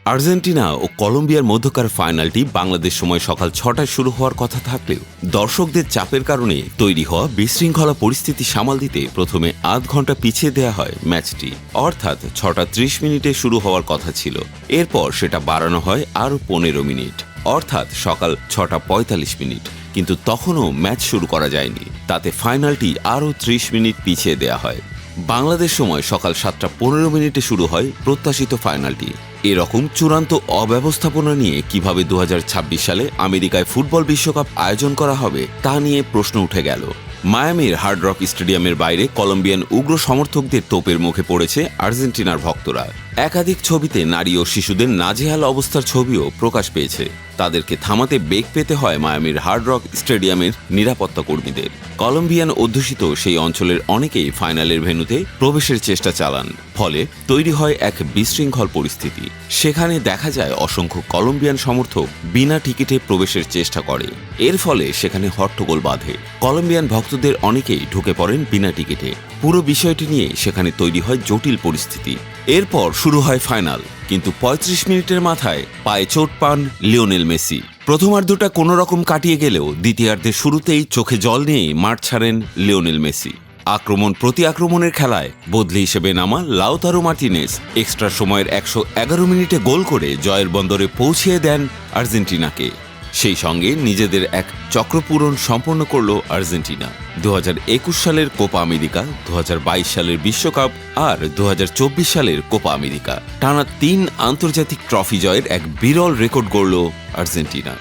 Argentina ও কলম্বিয়ার মধ্যকার ফাইনালটি বাংলাদেশ সময় সকাল ৬টায় শুরু হওয়ার কথা থাকলেও দর্শকদের চাপের কারণে তৈরি হওয়া বিশৃঙ্খলা পরিস্থিতি সামাল দিতে প্রথমে আধ ঘন্টা পিছিয়ে দেওয়া হয় ম্যাচটি, অর্থাৎ ৬টা ৩০ মিনিটে শুরু হওয়ার কথা ছিল। এরপর সেটা বাড়ানো হয় আরও ১৫ মিনিট, অর্থাৎ সকাল ৬টা ৪৫ মিনিট, কিন্তু তখনও ম্যাচ শুরু করা যায়নি। তাতে ফাইনালটি আরও ৩০ মিনিট পিছিয়ে দেওয়া হয়। বাংলাদেশ সময় সকাল ৭টা ১৫ মিনিটে শুরু হয় প্রত্যাশিত ফাইনালটি। এরকম চূড়ান্ত অব্যবস্থাপনা নিয়ে কিভাবে ২০২৬ সালে আমেরিকায় ফুটবল বিশ্বকাপ আয়োজন করা হবে তা নিয়ে প্রশ্ন উঠে গেল। মায়ামির হার্ড রক স্টেডিয়ামের বাইরে কলম্বিয়ান উগ্র সমর্থকদের তোপের মুখে পড়েছে আর্জেন্টিনার ভক্তরা। একাধিক ছবিতে নারী ও শিশুদের নাজেহাল অবস্থার ছবিও প্রকাশ পেয়েছে। তাদেরকে থামাতে বেগ পেতে হয় মায়ামির হার্ড রক স্টেডিয়ামের নিরাপত্তা কর্মীদের। কলম্বিয়ান অধ্যুষিত সেই অঞ্চলের অনেকেই ফাইনালের ভেন্যুতে প্রবেশের চেষ্টা চালান, ফলে তৈরি হয় এক বিশৃঙ্খল পরিস্থিতি। সেখানে দেখা যায় অসংখ্য কলম্বিয়ান সমর্থক বিনা টিকিটে প্রবেশের চেষ্টা করে। এর ফলে সেখানে হট্টগোল বাধে। কলম্বিয়ান ভক্তদের অনেকেই ঢুকে পড়েন বিনা টিকিটে। পুরো বিষয়টি নিয়ে সেখানে তৈরি হয় জটিল পরিস্থিতি। এরপর শুরু হয় ফাইনাল, কিন্তু ৩৫ মিনিটের মাথায় পায়ে চোট পান লিওনেল মেসি। প্রথমার্ধটা কোনো রকম কাটিয়ে গেলেও দ্বিতীয়ার্ধের শুরুতেই চোখে জল নিয়েই মাঠ ছাড়েন লিওনেল মেসি। আক্রমণ প্রতি আক্রমণের খেলায় বদলি হিসেবে নামা লাউতারো মার্টিনেজ এক্সট্রা সময়ের ১১১ মিনিটে গোল করে জয়ের বন্দরে পৌঁছিয়ে দেন আর্জেন্টিনাকে। সেই সঙ্গে নিজেদের এক চক্রপূরণ সম্পন্ন করল আর্জেন্টিনা। ২০২১ সালের কোপা আমেরিকা, ২০২২ সালের বিশ্বকাপ আর ২০২৪ সালের কোপা আমেরিকা টানা ৩ আন্তর্জাতিক ট্রফি জয়ের এক বিরল রেকর্ড গড়ল আর্জেন্টিনা।